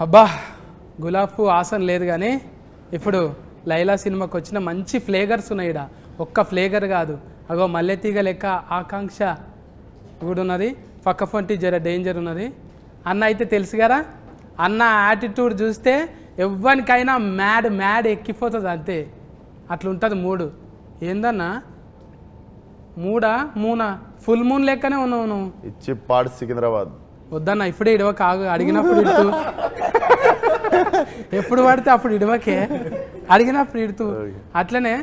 అబ్బా గులాబ్ పువ్వు ఆసన లేదు కానీ ఇప్పుడు లైలా సినిమాకి వచ్చిన మంచి ఫ్లేవర్స్ ఉన్నాయి ఇక్కడ. ఒక్క ఫ్లేవర్ కాదు, అగో మల్లెతీగ లెక్క ఆకాంక్ష కూడా ఉన్నది, పక్క ఫొంటి జర డేంజర్ ఉన్నది. అన్న అయితే తెలుసు కదా, అన్న యాటిట్యూడ్ చూస్తే ఎవ్వరికైనా మ్యాడ్ మ్యాడ్ ఎక్కిపోతుంది అంతే. అట్లుంటుంది మూడు. ఏందన్నా మూనా ఫుల్ మూన్ లెక్కనే ఉన్నావు నువ్వు. ఇచ్చి పాడు సికింద్రాబాద్ వద్దన్న ఇప్పుడే ఇడవక, అడిగినప్పుడు ఇడుతూ ఎప్పుడు పడితే అప్పుడు ఇడవకే, అడిగినప్పుడు ఇడుతూ. అట్లనే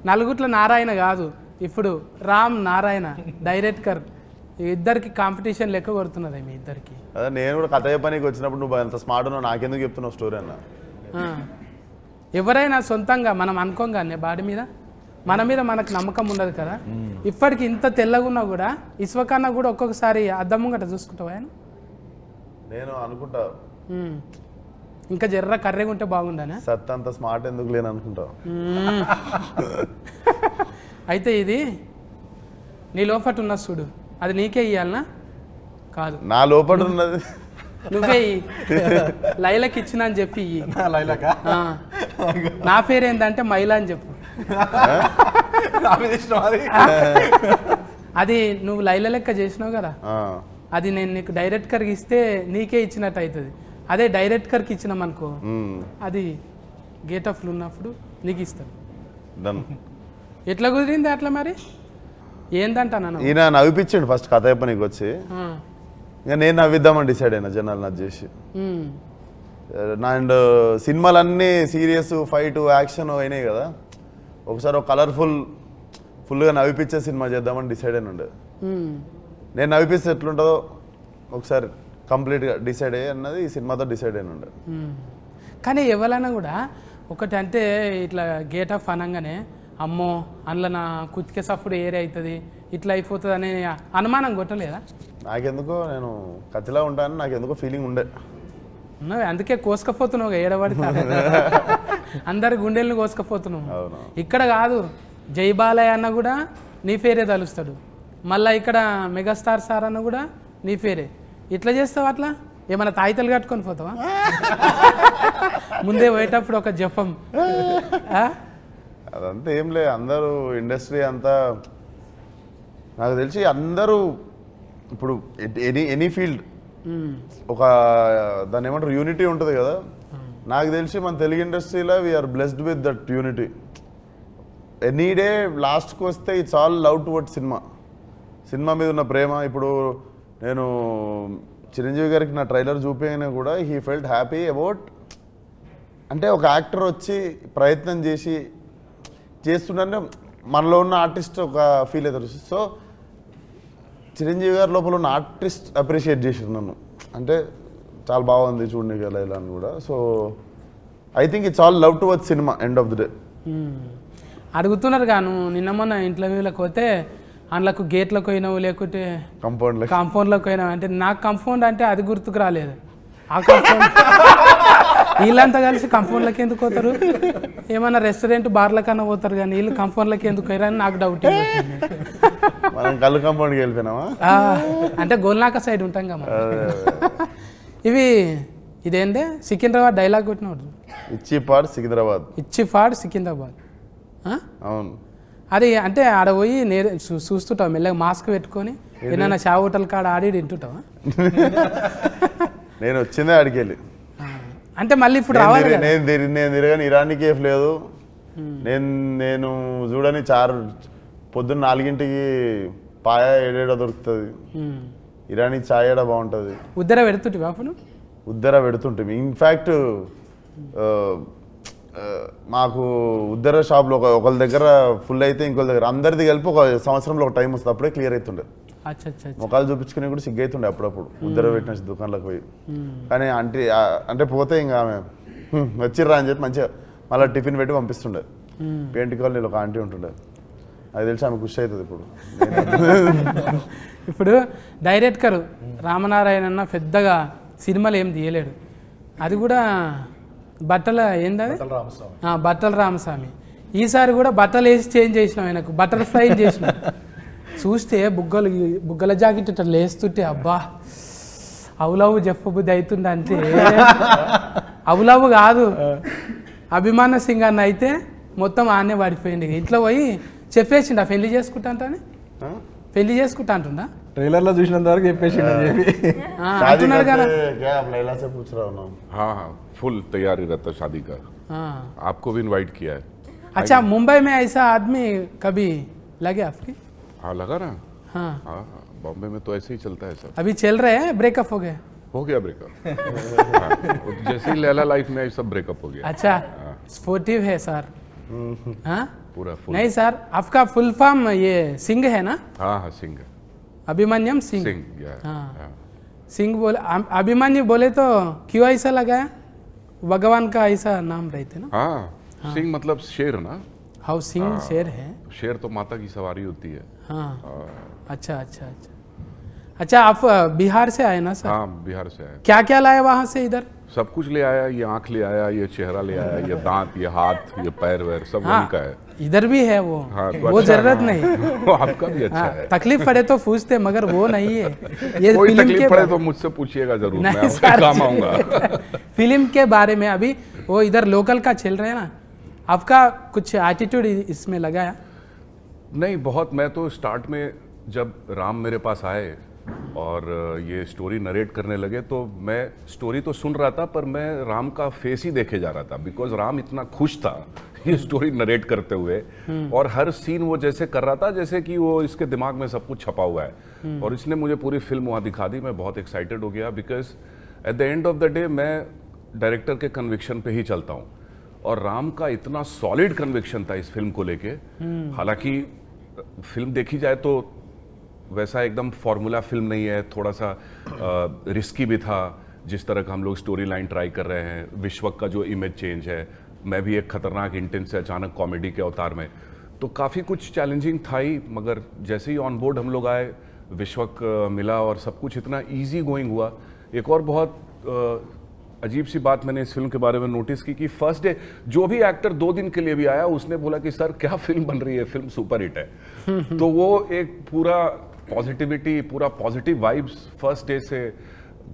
నలుగుట్ల నారాయణ కాదు, ఇప్పుడు రామ్ నారాయణ డైరెక్టర్. ఇద్దరికి కాంపిటీషన్ లెక్క కొడుతున్నది మీ ఇద్దరికి. అదే నేను కూడా కథ చెప్పడానికి వచ్చినప్పుడు నువ్వు అంత స్మార్ట్ ఉన్నావు, నాకెందుకు చెప్తున్నావు స్టోరీ అన్న. ఎవరైనా సొంతంగా మనం అనుకోగానే బాడీ మీద మన మీద మనకు నమ్మకం ఉండదు కదా. ఇప్పటికి ఇంత తెల్లగా ఉన్నా కూడా ఇసువకన్నా కూడా ఒక్కొక్కసారి అద్దం ముంగట చూసుకుంటావా? నేను అనుకుంటా ఇంకా జర్ర కర్రెగా ఉంటే బాగుండనే. సత్ అంత స్మార్ట్ ఎందుకు లేని అనుకుంటా. అయితే ఇది నీ లోపట ఉన్న చూడు, అది నీకే ఇయ్యాలనా? కాదు, నా లోపల ఉన్నది నువ్వే లైలకి ఇచ్చిన అని చెప్పి నా పేరు ఏంటంటే మైలా అని చెప్పు. అది నువ్వు లైల లెక్క చేసినావు కదా, అది నేను నీకు డైరెక్టర్కి ఇస్తే నీకే ఇచ్చినట్టు అవుతుంది. అదే డైరెక్టర్కి ఇచ్చినాం అనుకో, అది గేట్ ఆఫ్లు ఉన్నప్పుడు నీకు ఇస్తాను. ఎట్లా కుదిరింది అట్లా? మరి ఏందంటాను ఈయన నవ్విపించండి ఫస్ట్ కథ చెప్పనీకి వచ్చి, ఇంకా నేను నవ్విద్దామని డిసైడ్ అయినా జనాలు నచ్చి చేసి. అండ్ సినిమాలన్నీ సీరియస్ ఫైట్ యాక్షన్ అయినాయి కదా, ఒకసారి ఒక కలర్ఫుల్ ఫుల్గా నవ్విపించే సినిమా చేద్దామని డిసైడ్ అయిన ఉండే. నేను నవ్విపిస్తే ఎట్లుంటుందో ఒకసారి కంప్లీట్గా డిసైడ్ అయ్యి అన్నది ఈ సినిమాతో డిసైడ్ అయిన ఉండే. కానీ ఎవరైనా కూడా ఒకటి అంటే ఇట్లా గేట్ ఆఫ్ అనగానే అమ్మో అందులో నా కుతికే సప్పుడు ఏరే అవుతుంది ఇట్లా అయిపోతుంది అనే అనుమానం కొట్టలేదా? నాకెందుకో నేను కత్తిలా ఉంటానని నాకెందుకో ఫీలింగ్ ఉండే. అందుకే కోసుకపోతున్నావు ఏడబడితే అందరి గుండెల్ని కోసుకపోతున్నావు. ఇక్కడ కాదు, జై బాలయ్య అన్న కూడా నీ పేరే తలుస్తాడు, మళ్ళీ ఇక్కడ మెగాస్టార్ సార్ అన్న కూడా నీ పేరే. ఇట్లా చేస్తావు అట్లా ఏమన్నా తాయితలు కట్టుకొని పోతావా? ముందే పోయేటప్పుడు ఒక జపం. అదంతా ఏం లే, అందరూ ఇండస్ట్రీ అంతా నాకు తెలిసి అందరూ ఇప్పుడు ఎనీ ఫీల్డ్ ఒక దాన్ని ఏమంటారు యూనిటీ ఉంటుంది కదా. నాకు తెలిసి మన తెలుగు ఇండస్ట్రీలో we are blessed with that unity. Any day లాస్ట్కి వస్తే it's all love toward cinema మీద ఉన్న ప్రేమ. ఇప్పుడు నేను చిరంజీవి గారికి నా ట్రైలర్ చూపించినా కూడా హీ ఫెల్ట్ హ్యాపీ అబౌట్, అంటే ఒక యాక్టర్ వచ్చి ప్రయత్నం చేస్తుంటే మనలో ఉన్న ఆర్టిస్ట్ ఒక ఫీల్ అవుతారు. సో చిరంజీవి గారి లోపల ఉన్న ఆర్టిస్ట్ అప్రిషియేట్ చేసారు నన్ను, అంటే చాలా బాగుంది చూడండి కదా ఇలా అని కూడా. So I think it's all love towards cinema end of the day. అడుగుతున్నారు గాను నిన్న మొన్న ఇంటర్వ్యూలకు పోతే అందులోకి గేట్లకు పోయినావు లేకుంటే కాంపౌండ్లకు పోయినావు అంటే నాకు కాంపౌండ్ అంటే అది గుర్తుకు రాలేదు. ఆ కాంపౌండ్ వీళ్ళంతా కలిసి కాంపౌండ్లకి ఎందుకు పోతారు? ఏమన్నా రెస్టారెంట్ బార్ల కన్నా పోతారు కానీ వీళ్ళు కాంపౌండ్లకి ఎందుకు పోయారని నాకు డౌట్. కళ్ళు కాంపౌండ్కి వెళ్ళిపోయినావా అంటే గోల్నాక సైడ్ ఉంటాం కదా. ఇదేంటే సికింద్రాబాద్ డైలాగ్ కొట్టినవాడు, ఇచ్చి పాడు సికింద్రాబాద్. అవును, అది అంటే ఆడ పోయి చూస్తుంటావు మెల్లగా మాస్క్ పెట్టుకొని ఏదైనా షా హోటల్ కాడ ఆడి తింటుంటావా? నేను వచ్చిందే ఆడికెళ్ళి, అంటే మళ్ళీ ఇప్పుడు రావాలి. నేను తిరగని ఇరానీ కేఫ్ లేదు, నేను చూడని పొద్దున్న 4ంటికి పాయ ఏడేడా దొరుకుతుంది, ఇరానీ చాయ్ ఏడా బాగుంటుంది. ఉద్దర పెడుతుంటివి అప్పుడు? ఉద్దర పెడుతుంటే ఇన్ఫ్యాక్ట్ మాకు ఉద్దర షాప్లో ఒకళ్ళ దగ్గర ఫుల్ అయితే ఇంకొక దగ్గర అందరిది కలిపి ఒక సంవత్సరంలో ఒక టైం వస్తుంది, అప్పుడే క్లియర్ అవుతుండే. ముఖాలు చూపించుకుని కూడా సిగ్గైతుండే అప్పుడప్పుడు ఉద్దర పెట్టిన దుకాణంలోకి పోయి. కానీ అంటే పోతే ఇంకా ఆమె వచ్చిర్రా అని చెప్పి మంచిగా మళ్ళీ టిఫిన్ పెట్టి పంపిస్తుండే. పెయింట్ కాలనీలో ఒక ఆంటీ ఉంటుండే, అది తెలిసి ఆమె ఖుషి అవుతుంది. ఇప్పుడు డైరెక్టర్ రామనారాయణ అన్న పెద్దగా సినిమాలు ఏం తీయలేడు, అది కూడా బట్టల ఏంటది బట్టల రామస్వామి. ఈసారి కూడా బట్టలు వేసి చేంజ్ చేసినాం, ఆయనకు బటర్ ఫ్లై చేసినాం. చూస్తే బుగ్గల జాకెట్ ఇట్లా లేస్తుంటే అబ్బా అవులవు చెప్పబుద్ధి అవుతుంది అంతే అవులవు కాదు అభిమాన సింగ్ అన్న అయితే మొత్తం ఆనే పడిపోయింది ఇంట్లో పోయి చెప్పేసిండు పెళ్లి చేసుకుంటా అంటానే పెళ్లి చేసుకుంటా అంటుందా ట్రైలర్ లో చూసినంత వరకు చెప్పేసి అంటున్నాడు కదా क्या आप लैला से पूछ रहा हूँ ना हाँ हाँ फुल तैयारी रहता है शादी का आपको भी इनवाइट किया है अच्छा मुंबई में ऐसा आदमी कभी लगे आपके हाँ लगा ना हाँ हाँ बॉम्बे में तो ऐसे ही चलता है सब अभी चल रहे हैं ब्रेकअप हो गए हो गया ब्रेकअप जैसे ही लैला लाइफ में आई सब ब्रेकअप हो गया अच्छा स्पोर्टिव है सर हाँ पूरा फुल नहीं सर आपका फुल फॉर्म ये सिंह है ना हाँ हाँ सिंह अभिमन्यम सिंह सिंह yeah, हाँ। हाँ। सिंह बोले अभिमन्यु बोले तो क्यों ऐसा लगाया भगवान का ऐसा नाम रहते ना हाँ सिंह मतलब शेर ना हाउ सिंह शेर है शेर तो माता की सवारी होती है हाँ अच्छा अच्छा अच्छा अच्छा आप बिहार से आए ना सर हाँ बिहार से आया क्या क्या लाए वहाँ से इधर सब कुछ ले आया ये आंख ले आया ये चेहरा ले आया ये दांत ये हाथ ये पैर वैर सब वहीं का है इधर भी है वो हाँ, तो वो अच्छा जरूरत है, नहीं हाँ। आपका भी अच्छा हाँ, है तकलीफ पड़े तो पूछते मगर वो नहीं है ये कोई फिल्म तकलीफ के पड़े तो मुझसे पूछिएगा जरूर मैं नहीं आपके सर काम आऊंगा फिल्म के बारे में अभी वो इधर लोकल का चल रहा है ना आपका कुछ एटीट्यूड इसमें लगाया नहीं बहुत मैं तो स्टार्ट में जब राम मेरे पास आए और ये स्टोरी नरेट करने लगे तो मैं स्टोरी तो सुन रहा था पर मैं राम का फेस ही देखे जा रहा था बिकॉज राम इतना खुश था ये स्टोरी नरेट करते हुए और हर सीन वो जैसे कर रहा था जैसे कि वो इसके दिमाग में सब कुछ छपा हुआ है और इसने मुझे पूरी फिल्म वहाँ दिखा दी मैं बहुत एक्साइटेड हो गया because at the end of the day मैं डायरेक्टर के कन्विक्शन पे ही चलता हूँ और राम का इतना सॉलिड कन्विक्शन था इस फिल्म को लेके हालांकि फिल्म देखी जाए तो वैसा एकदम फॉर्मूला फिल्म नहीं है थोड़ा सा रिस्की भी था जिस तरह का हम लोग स्टोरी लाइन ट्राई कर रहे हैं विश्वक का जो इमेज चेंज है मैं भी एक खतरनाक इंटेंस से अचानक कॉमेडी के अवतार में तो काफ़ी कुछ चैलेंजिंग था ही मगर जैसे ही ऑन बोर्ड हम लोग आए विश्वक मिला और सब कुछ इतना इजी गोइंग हुआ एक और बहुत अजीब सी बात मैंने इस फिल्म के बारे में नोटिस की कि फर्स्ट डे जो भी एक्टर 2 दिन के लिए भी आया उसने बोला कि सर क्या फिल्म बन रही है फिल्म सुपर हिट है तो वो एक पूरा पॉजिटिविटी पूरा पॉजिटिव वाइब्स फर्स्ट डे से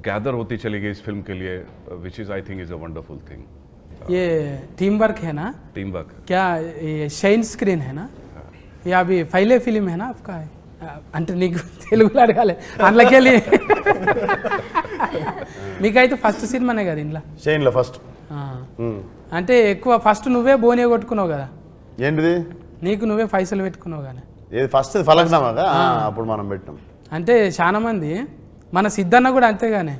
गैदर होती चली गई इस फिल्म के लिए which is I think is a wonderful thing ये टीम वर्क है ना टीम वर्क क्या ये షైన్ స్క్రీన్ है ना ये अभी पहले फिल्म है ना आपका అంటే నీకు తెలుగులో అడగాలి అందులోకెళ్ళి మీకైతే ఫస్ట్ సినిమానే కదా ఇంట్లో షైన్ లో ఫస్ట్ అంటే ఎక్కువ ఫస్ట్ నువ్వే బోనే కొట్టుకున్నావు కదా ఏంటిది నీకు నువ్వే పైసలు పెట్టుకున్నావు కానీ ఏది ఫస్ట్ ఫలక్నామాగా అప్పుడు మనం పెట్టినాం అంటే చాలా మంది మన సిద్ధన్న కూడా అంతేగానే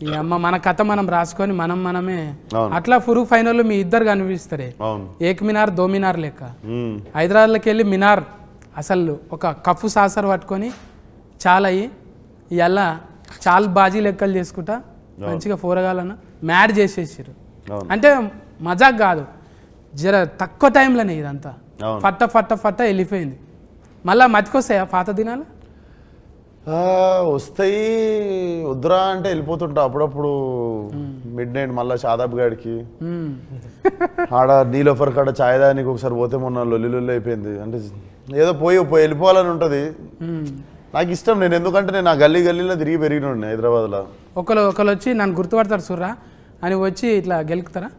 ఈ అమ్మ మన కథ మనం రాసుకొని మనమే అవును. అట్లా ఫురుగు ఫైనల్ మీ ఇద్దరు కనిపిస్తారే అవును ఏక్ మినార్ దో మినార్ లెక్క హైదరాబాద్లోకి వెళ్ళి మినార్ అసలు ఒక కప్పు సాసర్ పట్టుకొని చాలా అయ్యి ఇలా చాలా బాజీ లెక్కలు చేసుకుంటా మంచిగా పోరగాలన్న మ్యాడ్ చేసేసారు అవును. అంటే మజాక్ కాదు జర తక్కువ టైంలోనే ఇదంతా అవును. ఫట్ట ఫట్ట ఫట్ట వెళ్ళిపోయింది మళ్ళీ మతికొస్తాయా పాత దినాలు వస్తాయి వద్దురా అంటే వెళ్ళిపోతుంటా అప్పుడప్పుడు మిడ్ నైట్ మళ్ళీ షాదాబ్ గాడికి ఆడ నీలోఫర్ కాడ ఛాయ్ దానికి ఒకసారి పోతే మొన్న లొల్లి అయిపోయింది అంటే ఏదో పోయి వెళ్ళిపోవాలని ఉంటుంది నాకు ఇష్టం నేను ఎందుకంటే నేను ఆ గల్లీలో తిరిగి పెరిగినండి హైదరాబాద్లో ఒకరు వచ్చి నన్ను గుర్తుపడతారు సుర్రా అని వచ్చి ఇట్లా గెలుకుతారా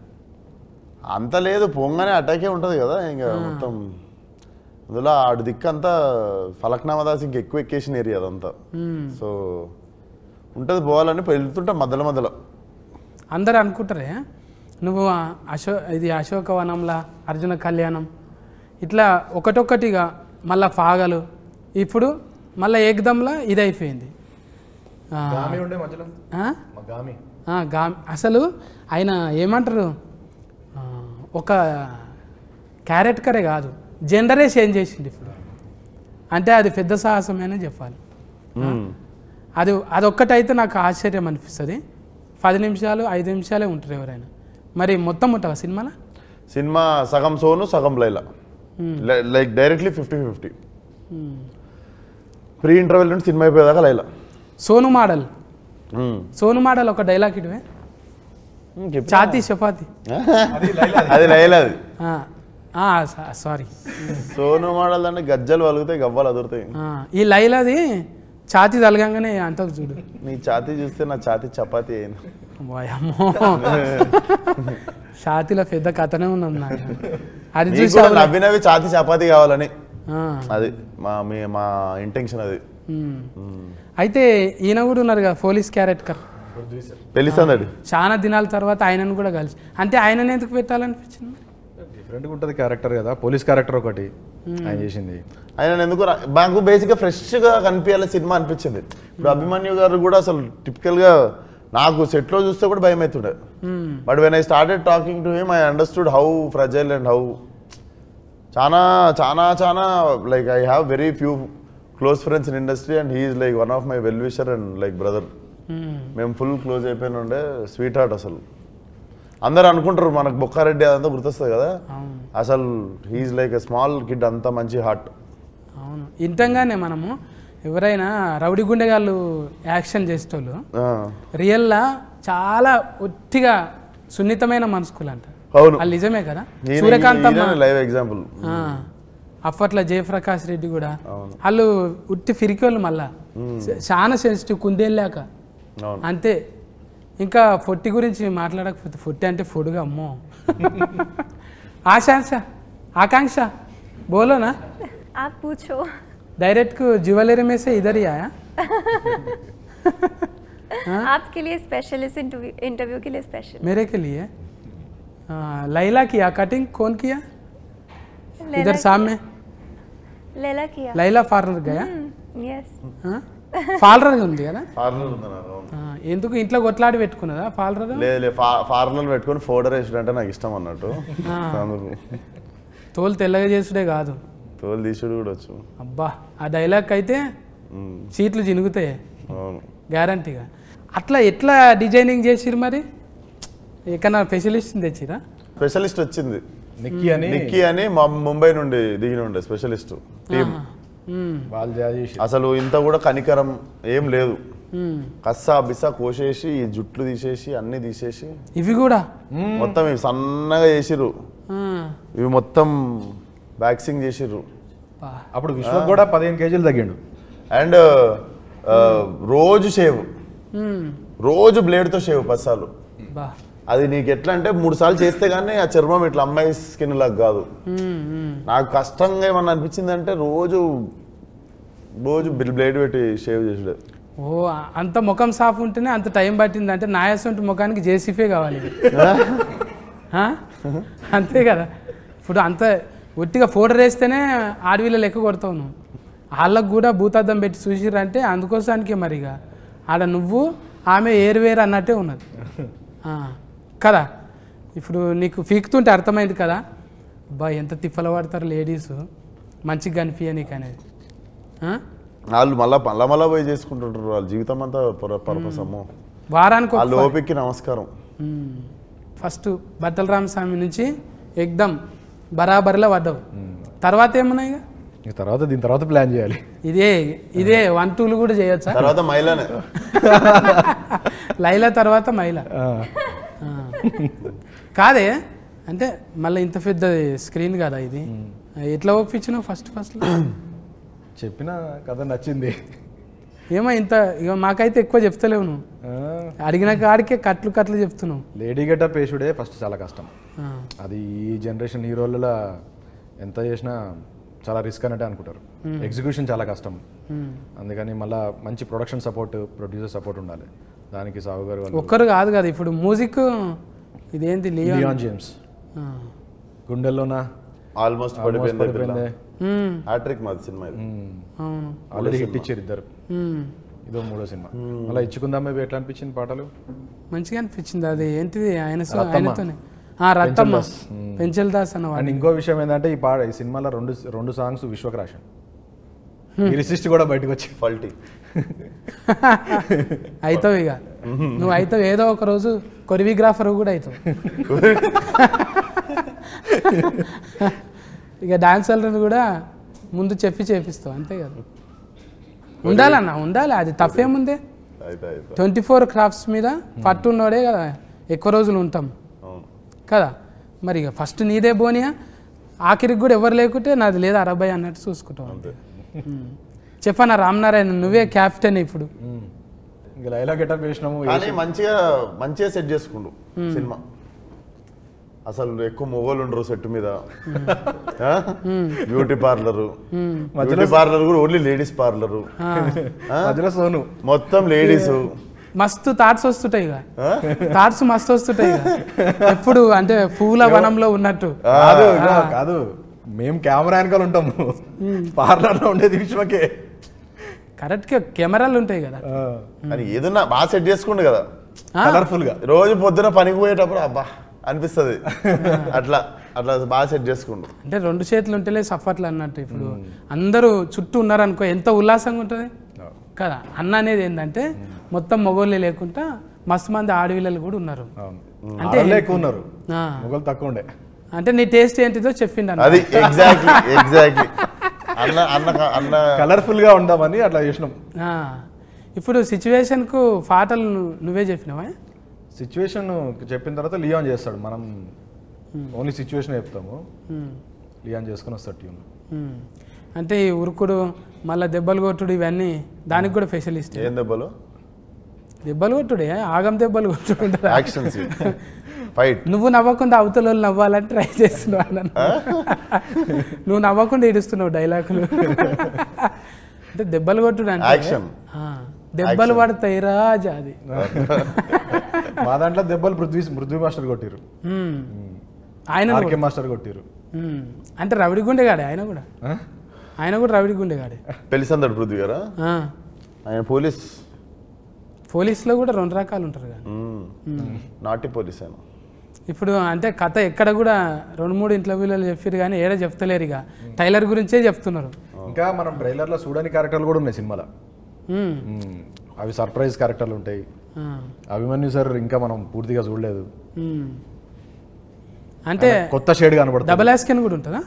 అంత లేదు పొంగనే అటాకే ఉంటుంది కదా ఇంకా మొత్తం అందులో ఆడు దిక్కంతా ఫలక్నామాదాస్ ఇంక ఎక్కువ ఎక్కేసిన ఏరియా అదంతా సో ఉంటుంది పోవాలని వెళ్తుంటా మధ్యలో అందరు అనుకుంటారే నువ్వు ఇది అశోకవనంలా అర్జున కళ్యాణం ఇట్లా ఒకటొక్కటిగా మళ్ళా ఫాగలు ఇప్పుడు మళ్ళీ ఏకదంలా ఇది అయిపోయింది అసలు ఆయన ఏమంటారు ఒక క్యారెక్టరే కాదు జెండరే చేంజ్ చేసింది ఇప్పుడు అంటే అది పెద్ద సాహసమేనే చెప్పాలి అదొక్కటైతే నాకు ఆశ్చర్యం అనిపిస్తుంది 10 నిమిషాలు 5 నిమిషాలే ఉంటారు ఎవరైనా మరి మొత్తం ఉంటావా సినిమాలో సినిమా సగం సోను సగం Laila like directly 50-50 pre interval నుండి సినిమా అయిపోయేదాకా లైలా సోను మోడల్ ఒక డైలాగ్ ఇటువే చాతి చపాతి అది లైలాది సారీ సోను మోడల్ అంటే గజ్జలు వలుగుతాయి గవ్వలు అదురుతాయి ఈ లైలాది ఛాతీ తలగంగానే అంటది చూడు. నీ ఛాతీ చూస్తే నా ఛాతీ చపాతీ అయింది. వాయమ్మో ఛాతీలో పెద్ద కథనే ఉన్నది నాకు. అది నీకు చూసి కూడా నవ్వి ఛాతీ చపాతీ కావాలని అది మా ఇంటెన్షన్ అది. అయితే ఈయన కూడా ఉన్నారు కదా పోలీస్ క్యారెక్టర్ పెళ్లి సందడి. చాలా దినాల తర్వాత ఆయనను కూడా కలిసి, అంటే ఆయనను ఎందుకు పెట్టాలనిపించింది? డిఫరెంట్గా ఉంటుంది క్యారెక్టర్ కదా, పోలీస్ క్యారెక్టర్ ఒకటి ఆయన చేసింది. ఆయన ఎందుకు మాకు బేసిక్గా ఫ్రెష్గా కనిపించాలి సినిమా అనిపించింది. ఇప్పుడు అభిమన్యు గారు కూడా అసలు టిపికల్గా నాకు సెట్లో చూస్తే కూడా భయం అవుతుండే. But when I started talking to him I understood how fragile and how చాలా చాలా చాలా like I have very few close friends in industry and he is like one of my well wisher and like brother. మేము full close అయిపోయిన ఉండే, sweet heart. అసలు అందరు అనుకుంటారు మనకు బొక్కారెడ్డి అదంతా గుర్తొస్తుంది కదా, అసలు he is like a small kid, అంత మంచి హార్ట్. అవును, ఇంతంగానే మనము ఎవరైనా రౌడీ గుండెగాళ్ళు యాక్షన్ చేసేటోళ్ళు రియల్లా చాలా ఒట్టిగా సున్నితమైన మనసుకులు అంట. అవును, అది నిజమే కదా. Suryakant live example. అప్పట్లో జయప్రకాష్ రెడ్డి కూడా వాళ్ళు ఉట్టి ఫిరికోళ్ళు, మళ్ళా చాలా సెన్సిటివ్ కుందేళ్ళాక అంతే. ఇంకా ఫొట్టి గురించి మాట్లాడకపోతే, ఫొట్టి అంటే ఫుడ్గా అమ్మో. आकांक्षा बोलो ना, आप पूछो। डायरेक्ट को ज्वेलरी में से इधर ही आया। आपके लिए स्पेशल, इस इंटरव्यू के लिए स्पेशल। मेरे के लिए लैला किया कटिंग, कौन किया? इधर सामने लैला किया। लैला पार्लर गया? यस। పార్లర్ ఉంది కదా, పార్లర్ ఉంది. ఎందుకు ఇంట్లో కొట్లాడి పెట్టుకున్నదా పార్లర్? లేదు, పార్లర్ పెట్టుకుని ఫోటో వేసుడంటే నాకు ఇష్టం అన్నట్టు. తోలు తెల్లగా చేసుడే కాదు, తోలు తీసుడు కూడా వచ్చు. అబ్బా, ఆ డైలాగ్ అయితే సీట్లు జినుగుతాయి గ్యారంటీగా. అట్లా ఎట్లా డిజైనింగ్ చేసిరు మరి? ఎక్కడన్నా స్పెషలిస్ట్ తెచ్చిరా? స్పెషలిస్ట్ వచ్చింది, నిక్కీ అని ముంబై నుండి దిగిన ఉండే స్పెషలిస్ట్ టీమ్. అసలు ఇంత కూడా కనికరం ఏం లేదు, కస్సా బిస్సా కోసేసి ఈ జుట్లు తీసేసి అన్ని తీసేసి ఇవి కూడా మొత్తం ఇవి సన్నగా చేసిర్రు, ఇవి మొత్తం వ్యాక్సింగ్ చేసిర్రు. అప్పుడు విశ్వ కూడా 15 kg తగ్గిండు. అండ్ రోజు షేవ్, రోజు బ్లేడ్తో షేవ్ 10 సార్లు. అది నీకు ఎట్లా అంటే 3 సార్లు చేస్తే కానీ ఆ చర్మం ఇట్లా అమ్మాయి స్కిన్ లాగా కాదు. నాకు కష్టంగా ఏమన్నా అనిపించింది అంటే రోజు బ్లేడ్ పెట్టి షేవ్ చేసాడు. ఓ, అంత ముఖం సాఫ్ ఉంటేనే అంత టైం పట్టింది అంటే నాయసంటి ముఖానికి జేసీఫే కావాలి. అంతే కదా. ఇప్పుడు అంత ఒట్టిగా ఫోటో వేస్తేనే ఆడవిల లెక్క కొడతావు నువ్వు. వాళ్ళకు కూడా భూతార్థం పెట్టి చూసిరంటే అందుకోసానికే మరిగా ఆడ నువ్వు ఆమె ఏరువేరు అన్నట్టే ఉన్నది కదా. ఇప్పుడు నీకు ఫీకుతుంటే అర్థమైంది కదా, బా ఎంత తిప్పలు పడతారు లేడీస్ మంచిగా కనిపించ నీకు అనేది. వాళ్ళు మళ్ళా పోయి చేసుకుంటుంటారు, వాళ్ళ జీవితం అంతా పర్పస్. అమ్మో, వారానికి వాళ్ళ ఓపికకి నమస్కారం. ఫస్ట్ బట్టల రామస్వామి నుంచి ఎగ్దమ్ బరాబరిలో పడ్డావు. తర్వాత ఏమున్నాయి? దీని తర్వాత ప్లాన్ చేయాలి. ఇదే 1, 2 కూడా చేయొచ్చా? తర్వాత మైలానే, లైలా తర్వాత మైలా కాదే. అంటే మళ్ళీ ఇంత పెద్ద స్క్రీన్ కదా ఇది, ఎట్లా ఒప్పించినావు ఫస్ట్ చెప్పిన కథ నచ్చింది. ఏమో ఇంత ఇక మాకైతే ఎక్కువ చెప్తలేవు నువ్వు, అడిగిన కాడికే కట్లు చెప్తున్నావు. లేడీ గెటప్ వేసుడే ఫస్ట్ చాలా కష్టం. అది ఈ జనరేషన్ హీరోలలో ఎంత చేసినా చాలా రిస్క్ అన్నట్టే అనుకుంటారు. ఎగ్జిక్యూషన్ చాలా కష్టం. అందుకని మళ్ళీ మంచి ప్రొడక్షన్ సపోర్ట్, ప్రొడ్యూసర్ సపోర్ట్ ఉండాలి. దానికి సాగు గారు ఒక్కరు కాదు కదా. ఇప్పుడు మ్యూజిక్ ఇదేంటి, లియాన్ జేమ్స్ గుండెల్లోనా ఆల్మోస్ట్ పడిపోయింది. హ్యాట్రిక్ మాది సినిమా ఇది. అవును, ఆల్రెడీ హిట్ ఇచ్చారు ఇద్దరు. ఇదో 3వ సినిమా. మళ్ళీ ఇచ్చుకుందామే ఎట్లా అనిపించింది? పాటలు మంచిగా అనిపించింది. అది ఏంటిది ఆయనతోనే రత్తమ్మ పెంచల్ దాస్ అన్న. అండ్ ఇంకో విషయం ఏంటంటే ఈ సినిమాలో రెండు సాంగ్స్ విశ్వక్ రాశాను. లిరిసిస్ట్ కూడా బయటకు వచ్చి ఫాల్టీ అవుతావు. ఇక నువ్వు అవుతావు, ఏదో ఒక రోజు కొరియోగ్రాఫర్ కూడా అవుతావు. ఇక డాన్సర్లను కూడా ముందు చేపిస్తావు, అంతే కదా. ఉండాలన్నా, ఉండాలి. అది తప్పేముందే. 24 క్రాఫ్ట్స్ మీద పట్టున్నోడే కదా ఎక్కువ రోజులు ఉంటాం కదా. మరి ఇక ఫస్ట్ నీదే బోనియా, ఆఖరికి కూడా ఎవరు లేకుంటే నాది లేదా 60 అన్నట్టు చూసుకుంటాం అంతే. చెప్పనా రామనారాయణ నువ్వే క్యాప్టెన్ ఇప్పుడు. ఇంకా లైలా గెటప్ వేసినాము. కానీ మంచిగా సెట్ చేసుకుండు సినిమా. అసలు ఎక్కువ మొగోళ్ళు ఉండరు సెట్ మీద. బ్యూటీ పార్లర్ కూడా ఓన్లీ లేడీస్ పార్లరు. మధ్యలో సోను మొత్తం లేడీస్. మస్తు థాట్స్ వస్తుంటాయి ఇక, థాట్స్ మస్తు వస్తుంటాయి ఇక. ఎప్పుడు అంటే పూల వనంలో ఉన్నట్టు. కాదు మేము కెమెరా వెనకాల ఉంటాము, పార్లర్ లో ఉండేది విశ్వకే. కరెక్ట్ గా కెమెరాలు ఉంటాయి కదా. అని ఏదన్నా బాగా సెట్ చేసుకుండు కదా కలర్ఫుల్ గా. రోజు పొద్దున పనికి పోయేటప్పుడు అబ్బా అనిపిస్తుంది. అట్లా అట్లా బాగా సెట్ చేసుకుండు. అంటే 2 చేతులు ఉంటేనే సఫర్లు అన్నట్టు. ఇప్పుడు అందరూ చుట్టూ ఉన్నారనుకో ఎంత ఉల్లాసంగా ఉంటుంది కదా. అన్న అనేది ఏంటంటే మొత్తం మొగోళ్ళే లేకుండా మస్తు మంది ఆడవిల్లలు కూడా ఉన్నారు. అంటే ఎక్కువ ఉన్నారు, మొగలు తక్కువ ఉండే. అంటే నీ టేస్ట్ ఏంటిదో చెప్పిండు అన్న. అది ఎగ్జాక్ట్లీ అన్న కలర్ఫుల్ గా ఉందామని అట్లా చేసినాం. ఇప్పుడు సిచ్యువేషన్ కు పాటలు నువ్వే చెప్పినావా? సిచ్యువేషన్ చెప్పిన తర్వాత లియాన్ చేస్తాడు, మనం ఓన్లీ సిచ్యువేషన్ చెప్తాము, లియాన్ చేసుకుని వస్తాడు ట్యూన్. అంటే ఈ ఉరుకుడు మళ్ళీ దెబ్బలు కొట్టుడు ఇవన్నీ దానికి కూడా స్పెషలిస్ట్. ఏం దెబ్బలు? దెబ్బలు కొట్టుడే, ఆగం దెబ్బలు కొట్టుడు, యాక్షన్స్, ఫైట్. నువ్వు నవ్వకుండా అవతల వాళ్ళు నవ్వాలని ట్రై చేస్తున్నావు అన్న. నువ్వు నవ్వకుండా ఏడుస్తున్నావు డైలాగులు. అంటే దెబ్బలు కొట్టుడు అంటే యాక్షన్, దెబ్బలు పడతాయి రాజా. అది మా దాంట్లో దెబ్బలు పృథ్వీ మాస్టర్ కొట్టిరు, ఆయన మాస్టర్ కొట్టిరు. అంటే రవిడి గుండెగాడే ఆయన కూడా. ఆయన కూడా రవిడి గుండెగాడే. పెళ్లిసందడు పృథ్వీ గారా? ఆయన పోలీసులో కూడా 2 రకాలు ఉంటారు కదా. నాటి పోలీస్ ఆయన. ఇప్పుడు అంటే కథ ఎక్కడ కూడా 2-3 ఇంటర్వ్యూలలో చెప్పారు కానీ ఏడా చెప్తలేరు. ఇక టైలర్ గురించే చెప్తున్నారు. ఇంకా మనం ట్రైలర్ లో చూడని క్యారెక్టర్లు కూడా ఉన్నాయి సినిమాలో. అవి సర్ప్రైజ్ క్యారెక్టర్లు ఉంటాయి. అభిమన్యు సార్ ఇంకా మనం పూర్తిగా చూడలేదు. అంటే కొత్త షేడ్ కనబడుతుంది. డబల్ యాస్కెన్ కూడా ఉంటుందా?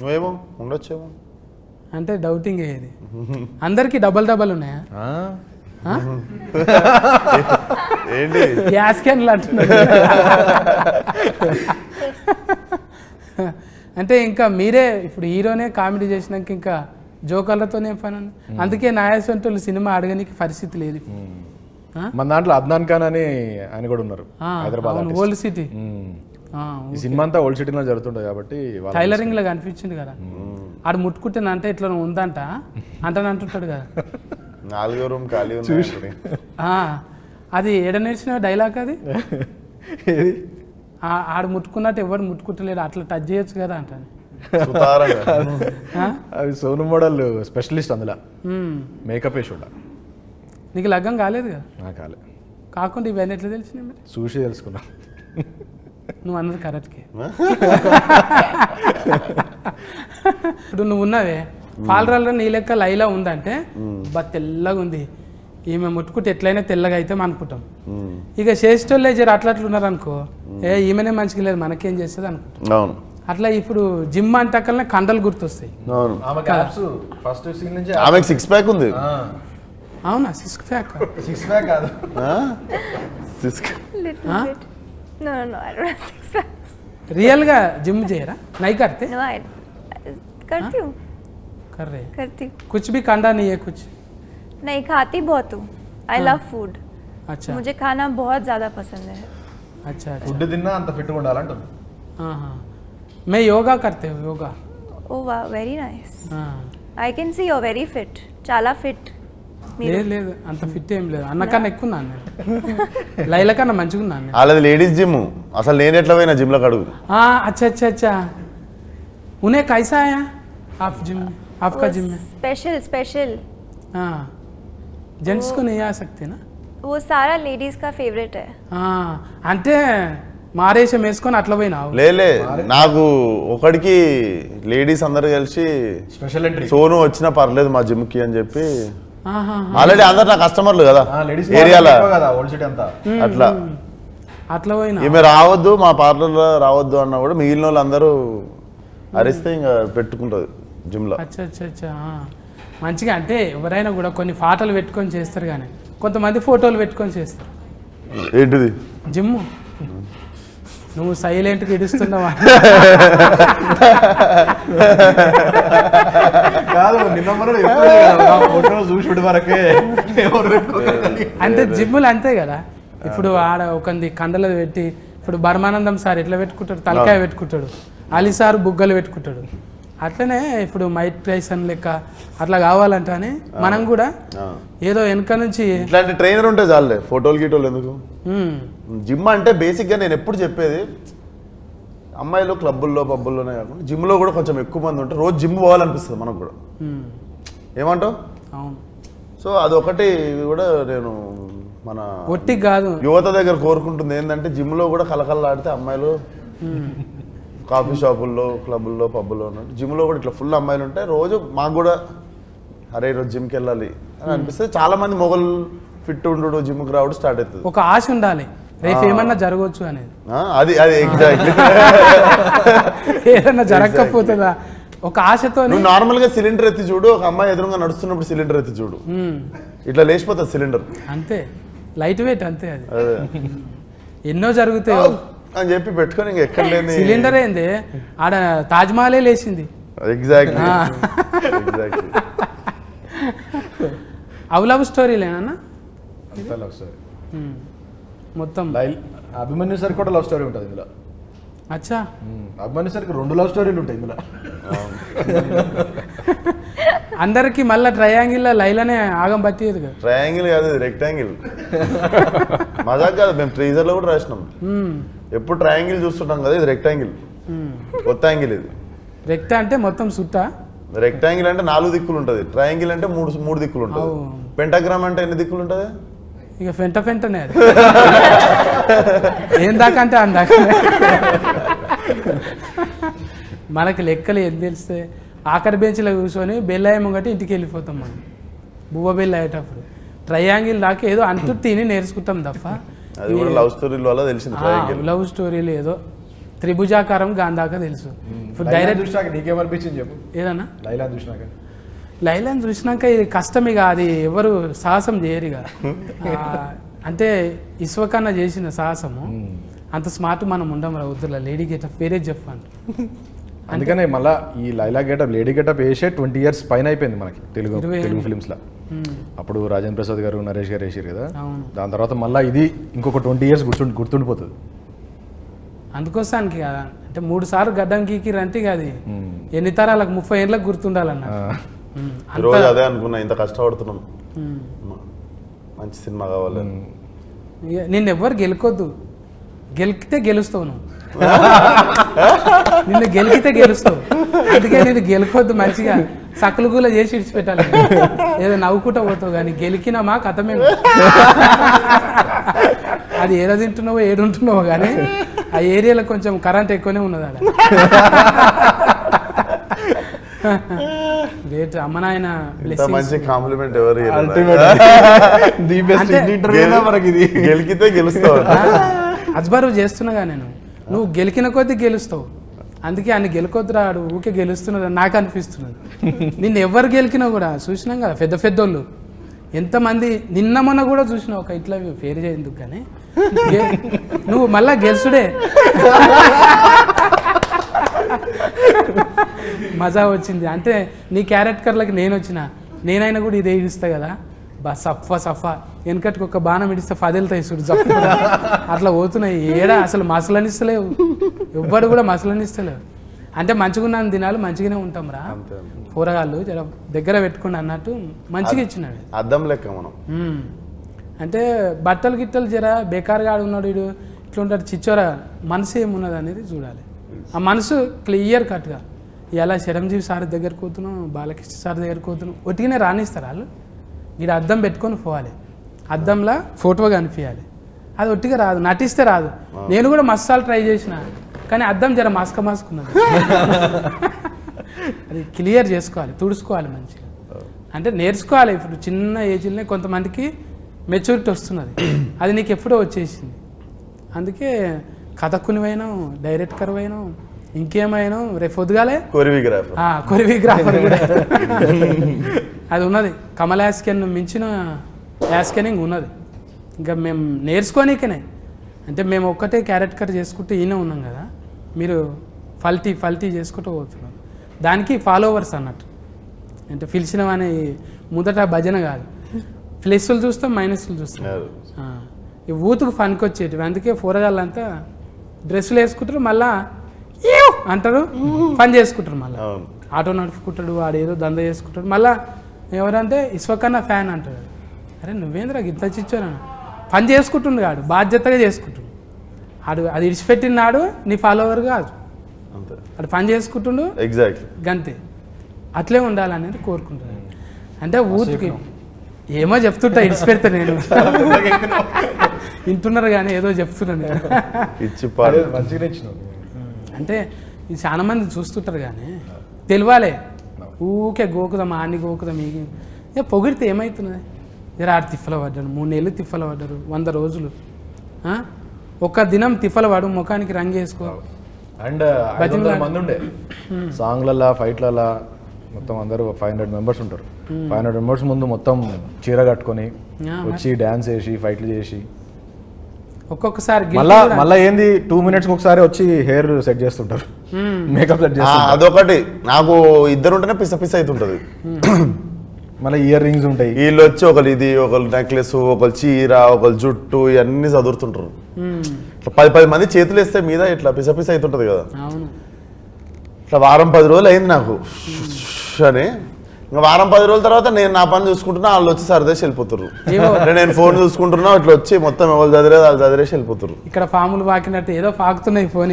నువ్వేమో ఉండొచ్చేమో అంటే డౌటింగ్ ఏది. అందరికి డబల్ ఉన్నాయా? ఏంటి యాస్కెన్లు అంటున్నారు. అంటే ఇంకా మీరే ఇప్పుడు హీరోనే కామెడీ చేసినాక ఇంకా జోకర్లతోనే పని. అందుకే నాయసంటోళ్ళు సినిమా అడగనికి పరిస్థితి లేదు. మన దాంట్లో అద్నాన్ ఖాన్ అని ఆయన కూడా ఉన్నారు, హైదరాబాద్ ఓల్డ్ సిటీ. ఈ సినిమా అంతా ఓల్డ్ సిటీలో జరుగుతుంటది కాబట్టి టైలరింగ్ లాగా అనిపించింది కదా. ఆడు ముట్టుకుంటే అంటే ఇట్లా ఉందంట అంటుంటాడు కదా. 4వ రూమ్ ఖాళీ ఉంది. అది ఏడ నేర్చిన డైలాగ్ అది. ఆడు ముట్టుకున్నట్టు ఎవరు ముట్టుకుంటలేడు, అట్లా టచ్ చేయొచ్చు కదా అంటాను. అది సోను మోడల్ స్పెషలిస్ట్ అందులో మేకప్ వేసి. నీకు లగ్గం కాలేదు కదా? కాలే. కాకుండా ఇవన్నీ ఎట్లా తెలిసినాయి మరి? చూసి తెలుసుకున్నా. నువ్వు అన్నది కరెక్ట్కే. ఇప్పుడు నువ్వు ఉన్నావే పాలరాల్లో నీ లెక్క లైలా ఉందంటే బా తెల్లగా ఉంది, ఈమె ముట్టుకుంటే ఎట్లయినా తెల్లగా అయితే అనుకుంటాం. ఇక చేసేటోళ్ళే జర అట్లా ఉన్నారు అనుకో, ఈమెనే మంచిగా లేదు మనకేం చేస్తుంది అనుకుంటాం. అట్లా ఇప్పుడు జిమ్ అంటకల్నే కండలు గుర్తొస్తాయి. ఆమెకు 6 ప్యాక్ ఉంది. అవునా? 6 ప్యాక్ కాదు. रियल गा जिम చేయరా? नहीं करते? No, I करती हूँ. कर रहे? करती हूँ. कुछ भी कांडा नहीं है कुछ? नहीं, खाती बहुत हूँ. I love food. अच्छा. मुझे खाना बहुत ज़्यादा पसंद है. अच्छा. ఫుడ్ తిన్నా అంత ఫిట్ గా ఉండాలంటుంది. हाँ. मैं योगा करते हूँ, yoga. Oh wow, very nice. हाँ. I can see you're very fit. చాలా fit. లేదు అంత ఫిట్ ఏం లేదు, అన్నకన్నా ఎక్కువ ఉన్నాను, లైలా కన్నా మంచిగా ఉన్నాను. అలాది లేడీస్ జిమ్. అసలు నేను ఎట్లా పోయినా జిమ్ లో అడుగు. अच्छा अच्छा अच्छा. उन्हें कैसा है आप जिम में? आपका जिम में स्पेशल. हाँ, जेंट्स को नहीं आ सकते ना? वो सारा लेडीज का फेवरेट है. అంటే మారేషం వేసుకొని అట్లా పోయినావు? లేలే, నాకు ఒకడికి లేడీస్ అందరు కలిసి స్పెషల్ ఎంట్రీ సోను వచ్చినా పర్లేదు మా జిమ్ కి అని చెప్పి, ఆల్రెడీ అందరు నా కస్టమర్లు కదా ఏరియాలో అట్లా అట్లా పోయినా. ఈమె రావద్దు మా పార్లర్ లో రావద్దు అన్నా కూడా మిగిలిన వాళ్ళు అందరూ అరిస్తే ఇంకా పెట్టుకుంటది జిమ్ లో. అచ్చా అచ్చా అచ్చా. మంచిగా అంటే ఎవరైనా కూడా కొన్ని పాటలు పెట్టుకొని చేస్తారు, కానీ కొంతమంది ఫోటోలు పెట్టుకొని చేస్తారు. ఏంటిది? జిమ్ నువ్వు సైలెంట్గా ఇడుస్తున్నావా? కాదు నిన్న చూసి వరకే అంటే జిమ్ములు అంతే కదా. ఇప్పుడు ఆడ ఒకంది కండలు పెట్టి, ఇప్పుడు బర్మానందం సార్ ఎట్లా పెట్టుకుంటాడు, తలకాయ పెట్టుకుంటాడు, అలీ సార్ బుగ్గలు పెట్టుకుంటాడు. అట్లనే ఇప్పుడు మైక్ టైసన్ లెక్క అట్లా కావాలంటే అని మనం కూడా ఏదో వెనక నుంచి ఇట్లాంటి ట్రైనర్ ఉంటే చాలే, ఫోటోలు గీటోలు ఎందుకు. జిమ్ అంటే బేసిక్గా నేను ఎప్పుడు చెప్పేది, అమ్మాయిలు క్లబ్బుల్లో పబ్బుల్లోనే కాకుండా జిమ్లో కూడా కొంచెం ఎక్కువ మంది ఉంటే రోజు జిమ్ పోవాలనిపిస్తుంది మనకు కూడా. ఏమంటావు? అవును. సో అదొకటి కూడా నేను మన ఒట్టి కాదు యువత దగ్గర కోరుకుంటుంది ఏంటంటే, జిమ్లో కూడా కలకల్లాడితే అమ్మాయిలు కాఫీ షాపుల్లో క్లబ్బుల్లో పబ్బుల్లో ఉన్నట్టు జిమ్లో కూడా ఇట్లా ఫుల్ అమ్మాయిలు ఉంటాయి. రోజు మాకు కూడా అరే ఈరోజు జిమ్కి వెళ్ళాలి అని అనిపిస్తే చాలా మంది మొగలు ఫిట్ ఉండు జిమ్కి రావడం స్టార్ట్ అవుతుంది. ఒక ఆశ ఉండాలి, రేపు ఏమన్నా జరగవచ్చు అనేది. అది ఎగ్జాక్ట్లీ. ఏదన్నా జరగకపోతుందా ఒక ఆశతో. నువ్వు నార్మల్ గా సిలిండర్ ఎత్తి చూడు, ఒక అమ్మాయి ఎదురుగా నడుస్తున్నప్పుడు సిలిండర్ ఎత్తి చూడు, ఇట్లా లేచిపోతుంది సిలిండర్. అంతే, లైట్ వెయిట్ అంతే. అది ఎన్నో జరుగుతాయి అని చెప్పి పెట్టుకొని ఇంక ఎక్కడ లేని సిలిండర్ ఏంది, ఆడ తాజ్మహలే లేచింది. ఎగ్జాక్ట్లీ. అవి లవ్ స్టోరీలేనా? లవ్ స్టోరీ మొత్తం. అభిమన్యు సార్ కూడా లవ్ స్టోరీ ఉంటుంది ఇందులో. అచ్చా, అభిమన్యు సార్కి 2 లవ్ స్టోరీలు ఉంటాయి ఇందులో. అందరికి మళ్ళీ ట్రయాంగిల్ లైలానే ఆగం పట్టేది కదా. ట్రయాంగిల్ కాదు, రెక్టాంగిల్. మజాక్ కాదు, మేము ట్రీజర్ లో కూడా రాసినాం. ఎప్పుడు ట్రయాంగిల్ చూస్తుంటాం కదా, ఇది రెక్టాంగిల్, కొత్త యాంగిల్ ఇది. రెక్టా అంటే మొత్తం సుట్ట, రెక్టాంగిల్ అంటే 4 దిక్కులు ఉంటుంది, ట్రయాంగిల్ అంటే 3 దిక్కులు ఉంటుంది. పెంటాగ్రామ్ అంటే ఎన్ని దిక్కులు ఉంటుంది? ఇక ఫెంటనే అది. ఏం దాకా అంటే అందాక మనకి లెక్కలు ఏం తెలిస్తే ఆఖరి బెంచ్లో కూర్చొని బెల్లాయి ముంగటి ఇంటికి వెళ్ళిపోతాం మనం, బువ్వ బెల్ల అయ్యేటప్పుడు. ట్రయాంగిల్ దాకా ఏదో అంటూ తిని నేర్చుకుంటాం తప్ప అది కూడా లవ్ స్టోరీల వల్ల తెలిసింది. లవ్ స్టోరీలు ఏదో త్రిభుజాకారం గాంధాక తెలుసు. ఇప్పుడు డైరెక్ట్ నీకేమనిపించింది చెప్పు ఏదన్నా? లైలాని చూసినాక ఇది కష్టం, ఇక అది ఎవరు సాహసం చేయరు ఇక. అంటే ఇస్వకన్నా చేసిన సాహసము అంత స్మార్ట్ మనం ఉండం రా వద్దులా. లేడీ గెటప్ వేరే చెప్పండి. అందుకనే మళ్ళీ ఈ లైలా గెటప్ లేడీ గెటప్ వేసే 20 years పైన అయిపోయింది మనకి తెలుగు ఫిలిమ్స్లో. అప్పుడు రాజేంద్ర ప్రసాద్ గారు, నరేష్ గారు వేసారు కదా. దాని తర్వాత మళ్ళీ ఇది ఇంకొక 20 years గుర్తుండిపోతుంది. అందుకోసానికి కదా, అంటే 3 సార్లు గడ్డం గీకిరంటే ఇక అది ఎన్ని తరాలకు 30 ఏళ్ళకి గుర్తుండాలన్న. రోజు అదే అనుకున్నా, ఇంత కష్టపడుతున్నాం, మంచి సినిమా కావాలి. నిన్ను ఎవ్వరు గెలుకొద్దు, గెలికితే గెలుస్తావు నువ్వు. నిన్ను గెలికితే గెలుస్తావు, అందుకే నేను గెలుకొద్దు. మంచిగా సకలు కూడా చేసి విడిచిపెట్టాలి, ఏదో నవ్వుకుంటా పోతావు. కానీ గెలికినామా కథమే. అది ఏదో తింటున్నావో ఏడుంటున్నావో కానీ ఆ ఏరియాలో కొంచెం కరెంట్ ఎక్కువనే ఉన్నది అక్కడ. గ్రేట్. అమ్మ నాయన మంచి కాంప్లిమెంట్ ఎవరు గెలికితే గెలుస్తావు. అజ్బరు చేస్తున్నాగా నేను, నువ్వు గెలికిన కొద్దీ గెలుస్తావు. అందుకే ఆయన గెలుకొద్దు రాడు, ఊకే గెలుస్తున్నది నాకు అనిపిస్తున్నది. నిన్ను ఎవరు గెలికినా కూడా చూసినాం కదా, పెద్ద పెద్దోళ్ళు ఎంతమంది. నిన్న మొన్న కూడా చూసినావు ఒక ఇట్లా పేరు చేయందుకు, కానీ నువ్వు మళ్ళా గెలుసుడే. మజా వచ్చింది. అంటే నీ క్యారెక్టర్లకి నేను వచ్చిన, నేనైనా కూడా ఇదే ఇస్తా కదా, సఫా వెనకటికి ఒక బాణం ఇడిస్తే 10 వెళ్తాయి చూడు, జప్పు అట్లా పోతున్నాయి. ఏడా అసలు మసలనిస్తలేవు, ఎవ్వడు కూడా మసలనిస్తలేవు. అంటే మంచిగా ఉన్న దినాలు మంచిగానే ఉంటాం రా, కూరగాయలు జర దగ్గర పెట్టుకుని అన్నట్టు మంచిగా ఇచ్చినాడు. అద్దం లెక్క మనం. అంటే బట్టలు గిట్టలు జర బేకారుగా ఉన్నాడు వీడు, ఇట్లా ఉంటాడు చిచ్చోరా, మనసు ఏమున్నది అనేది చూడాలి. ఆ మనసు క్లియర్ కట్గా. ఇలా చిరంజీవి సార్ దగ్గరికి పోతున్నాం, బాలకృష్ణ సార్ దగ్గరికి పోతున్నాం, ఒట్టిగానే రాణిస్తారు వాళ్ళు. వీడు అద్దం పెట్టుకొని పోవాలి, అద్దంలో ఫోటో కనిపించాలి. అది ఒట్టిగా రాదు, నటిస్తే రాదు. నేను కూడా మసాలు ట్రై చేసిన, కానీ అద్దం జర మాస్కున్నది. అది క్లియర్ చేసుకోవాలి, తుడుచుకోవాలి మంచిగా. అంటే నేర్చుకోవాలి. ఇప్పుడు చిన్న ఏజ్లోనే కొంతమందికి మెచ్యూరిటీ వస్తున్నది, అది నీకు ఎప్పుడో వచ్చేసింది. అందుకే కథకునివైనా, డైరెక్టర్ అయినా, ఇంకేమైనా రేపు పొద్దుగాలే కొరియోగ్రాఫర్ కూడా అది ఉన్నది. కమల్ యాస్కెన్ మించిన యాస్కెనింగ్ ఉన్నది. ఇంకా మేము నేర్చుకోనికనే అంటే మేము ఒక్కటే క్యారెక్టర్ చేసుకుంటూ ఈయన ఉన్నాం కదా, మీరు ఫల్టీ చేసుకుంటూ పోతున్నారు. దానికి ఫాలోవర్స్ అన్నట్టు. అంటే పిలిచినవని మొదట భజన కాదు, ప్లస్లు చూస్తాం మైనస్లు చూస్తాం. ఈ ఊతుకు ఫన్కి వచ్చేటివి. అందుకే పోరగాళ్ళంతా డ్రెస్సులు వేసుకుంటారు, మళ్ళా అంటారు, పని చేసుకుంటారు. మళ్ళీ ఆటో నడుపుకుంటాడు, వాడు ఏదో దంద చేసుకుంటాడు. మళ్ళీ ఎవరంటే ఇస్వకన్నా ఫ్యాన్ అంటాడు. అరే నువ్వేంద్రా గిట్ల చిచ్చాను, పని చేసుకుంటుండు కాడు, బాధ్యతగా చేసుకుంటుండు. అది ఇడిచిపెట్టిన నాడు నీ ఫాలోవర్ కాదు, అది పని చేసుకుంటుండు. ఎగ్జాక్ట్లీ గంతే. అట్లే ఉండాలనేది కోరుకుంటున్నాను. అంటే ఊరికి ఏమో చెప్తుంటా, ఇడిచిపెడతా నేను. వింటున్నారు కానీ ఏదో చెప్తున్నాను అంటే ఇది చాలా మంది చూస్తుంటారు కానీ తెలియాలే. ఊకే గోకుదాం, ఆన్ని గోకుదాం, ఇక పొగిడితే ఏమవుతున్నది? జర ఆడు తిప్పల పడ్డాడు, 3 నెలలు తిప్పల పడ్డారు, 100 రోజులు. ఒక్క దినం తిప్పల పడు, ముఖానికి రంగు వేసుకో. అండ్ 500 మంది ఉండే సాంగ్లలా ఫైట్లలా మొత్తం అందరూ 500 మెంబర్స్ ఉంటారు. 500 మెంబర్స్ ముందు మొత్తం చీర కట్టుకొని వచ్చి డ్యాన్స్ చేసి ఫైట్లు చేసి ఒక్కొక్కసారి మళ్ళీ ఏంది 2 minutes ఒకసారి వచ్చి హెయిర్ సెట్ చేస్తుంటారు, మేకప్ సెట్ చేస్తుంటారు. అదొకటి నాకు ఇద్దరు ఉంటేనే పిస అవుతుంటది. మళ్ళీ ఇయర్ రింగ్స్ ఉంటాయి. వీళ్ళు వచ్చి ఒకరు ఇది, ఒకరు నెక్లెస్, ఒకరు చీర, ఒకరు జుట్టు, ఇవన్నీ చదువుతుంటారు. ఇట్లా 10 మంది చేతులు వేస్తే మీద ఇట్లా పిస అవుతుంటది కదా. ఇట్లా వారం 10 రోజులు అయింది నాకు అని. ఇంకా వారం 10 రోజుల తర్వాత నేను నా పని చూసుకుంటున్నా, వాళ్ళు వచ్చి సరదేసి వెళ్ళిపోతారు. నేను ఫోన్ చూసుకుంటున్నా, ఇట్లా వచ్చి మొత్తం ఎవరు చదివేది వాళ్ళు చదివేసి వెళ్ళిపోతారు. ఇక్కడ ఫాములు పాకినట్టు ఏదో పాకుతున్నాయి ఫోన్.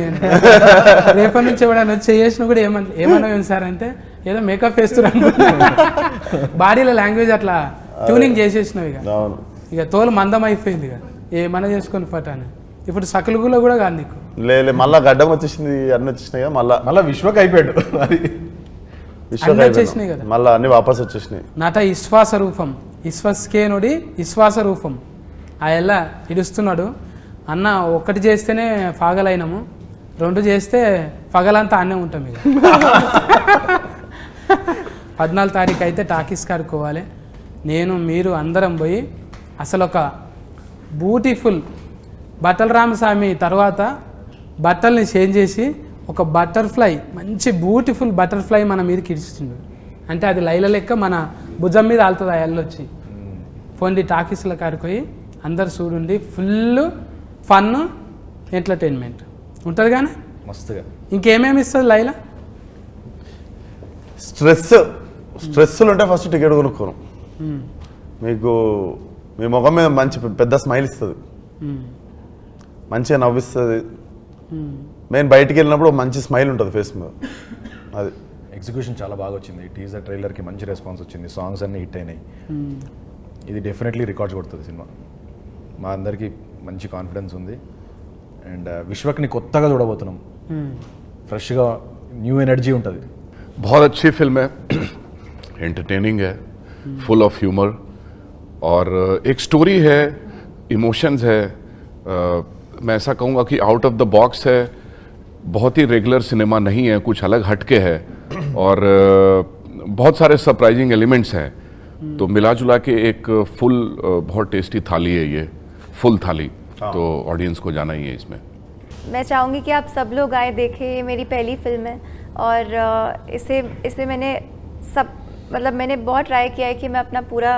రేపటి నుంచి ఎవడన్నా వచ్చి చేసిన కూడా ఏమన్నా సార్ అంటే ఏదో మేకప్ వేస్తున్నారు. బాడీలో లాంగ్వేజ్ అట్లా ట్యూనింగ్ చేసేసినావు. ఇక తోలు మందం అయిపోయింది. ఇక ఏమన్నా చేసుకొని పట్టాను. ఇప్పుడు సకలుగులో కూడా కాదు నీకు. లేదు మళ్ళీ గడ్డం వచ్చేసింది, అన్నీ వచ్చేసినాయి కదా. మళ్ళీ విశ్వక్ అయిపోయాడు, వచ్చేసినాయి కదా, మళ్ళీ అన్ని వాపస్ వచ్చేసినాయి. నట విశ్వాస రూపం, విశ్వస్కేనుడి విశ్వాస రూపం. ఆ ఎలా ఇడుస్తున్నాడు అన్న. 1 చేస్తేనే పగలైనము, 2 చేస్తే పగలంతా అన్నే ఉంటాం. ఇక 14 తారీఖు అయితే టాకీస్ కాడుకోవాలి. నేను మీరు అందరం పోయి అసలు ఒక బ్యూటిఫుల్ బట్టల రామస్వామి తర్వాత బట్టల్ని చేంజ్ చేసి ఒక బటర్ఫ్లై, మంచి బ్యూటిఫుల్ బటర్ఫ్లై మన మీదకి ఇడిచిండు. అంటే అది లైల లెక్క మన భుజం మీద ఆలుతుంది. ఆ ఎల్లొచ్చి పోండి టాకీస్లో కాడుకోయి అందరు చూడండి. ఫుల్ ఫన్ ఎంటర్టైన్మెంట్ ఉంటుంది కానీ మస్తుగా. ఇంకేమేమి ఇస్తుంది లైలా? స్ట్రెస్లు ఉంటే ఫస్ట్ టికెట్ కొనుక్కోను. మీకు మీ ముఖం మీద మంచి పెద్ద స్మైల్ ఇస్తుంది, మంచిగా నవ్విస్తుంది. నేను బయటికి వెళ్ళినప్పుడు మంచి స్మైల్ ఉంటుంది ఫేస్ మీద. అది ఎగ్జిక్యూషన్ చాలా బాగా వచ్చింది. టీజర్ ట్రైలర్కి మంచి రెస్పాన్స్ వచ్చింది, సాంగ్స్ అన్నీ హిట్ అయినాయి. ఇది డెఫినెట్లీ రికార్డ్స్ కొడుతుంది సినిమా. మా అందరికీ మంచి కాన్ఫిడెన్స్ ఉంది. అండ్ విశ్వక్ని కొత్తగా చూడబోతున్నాం, ఫ్రెష్గా న్యూ ఎనర్జీ ఉంటుంది. बहुत अच्छी फिल्म है, एंटरटेनिंग है, फुल ऑफ ह्यूमर और एक स्टोरी है, इमोशंस है. मैं ऐसा कहूँगा कि आउट ऑफ द बॉक्स है, बहुत ही रेगुलर सिनेमा नहीं है, कुछ अलग हटके है और बहुत सारे सरप्राइजिंग एलिमेंट्स हैं. तो मिला जुला के एक फुल बहुत टेस्टी थाली है ये, फुल थाली. तो ऑडियंस को जाना ही है इसमें. मैं चाहूँगी कि आप सब लोग आए देखें. ये मेरी पहली फिल्म है और इसमें मैंने बहुत ट्राई किया है कि मैं अपना पूरा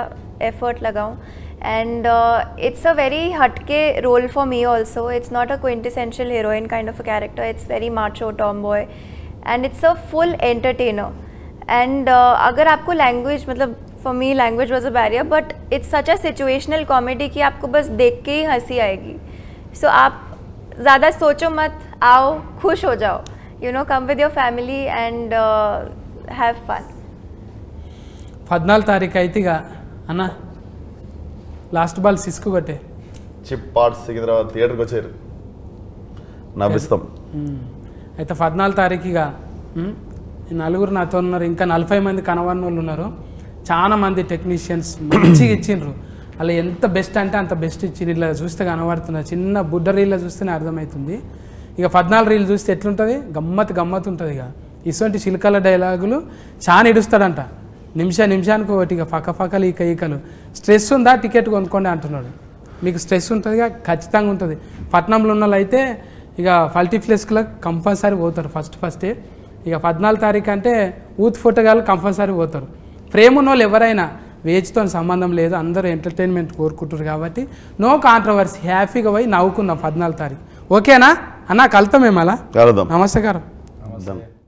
एफर्ट लगाऊं. And it's a very हटके role for me also. It's not a quintessential heroine kind of a character. It's very macho tomboy and it's a full entertainer. And अगर आपको language, मतलब for me language was a barrier, but it's such a situational comedy कि आपको बस देख के ही हंसी आएगी. So आप ज़्यादा सोचो मत, आओ खुश हो जाओ. You know, come with your family and have fun. 14 తారీఖు అయితే ఇక అన్న లాస్ట్ బాల్ సిస్కు కొట్టే చిప్ పార్ట్స్ సికింద్రాబాద్ థియేటర్కి వచ్చారు, నవ్విస్తాం. అయితే 14 తారీఖు ఇక 4 నాతో ఉన్నారు, ఇంకా 40 మంది కనవన్న వాళ్ళు ఉన్నారు. చాలా మంది టెక్నీషియన్స్ మంచిగా ఇచ్చిండ్రు. అలా ఎంత బెస్ట్ అంటే అంత బెస్ట్ ఇచ్చిండ్రు. ఇలా చూస్తే కనబడుతున్నారు, చిన్న బుడ్డ రీల్లో చూస్తేనే అర్థమవుతుంది. ఇక 14 రీల్ చూస్తే ఎట్లుంటుంది, గమ్మత్ ఉంటుంది. ఇక ఇటువంటి చిలకల డైలాగులు చాలా ఇడుస్తాడంట, నిమిషానికి ఒకటి. ఇక పక్కలు ఈకలు స్ట్రెస్ ఉందా టికెట్ కొనుక్కోండి అంటున్నాడు. మీకు స్ట్రెస్ ఉంటుందిగా ఖచ్చితంగా ఉంటుంది. పట్నంలో ఉన్న వాళ్ళు అయితే ఇక మల్టీప్లెక్స్లకు కంపల్సరీ పోతారు ఫస్టే. ఇక 14 తారీఖు అంటే యూత్ ఫోటోగాళ్ళు కంపల్సరీ పోతారు. ప్రేమ ఉన్న వాళ్ళు ఎవరైనా వేజ్తో సంబంధం లేదు, అందరూ ఎంటర్టైన్మెంట్ కోరుకుంటారు కాబట్టి నో కాంట్రవర్సీ, హ్యాపీగా పోయి నవ్వుకుందాం 14 తారీఖు. ఓకేనా అన్న? కలుతాం మేము అలా. కలుద్దాం. నమస్కారం. నమస్తే.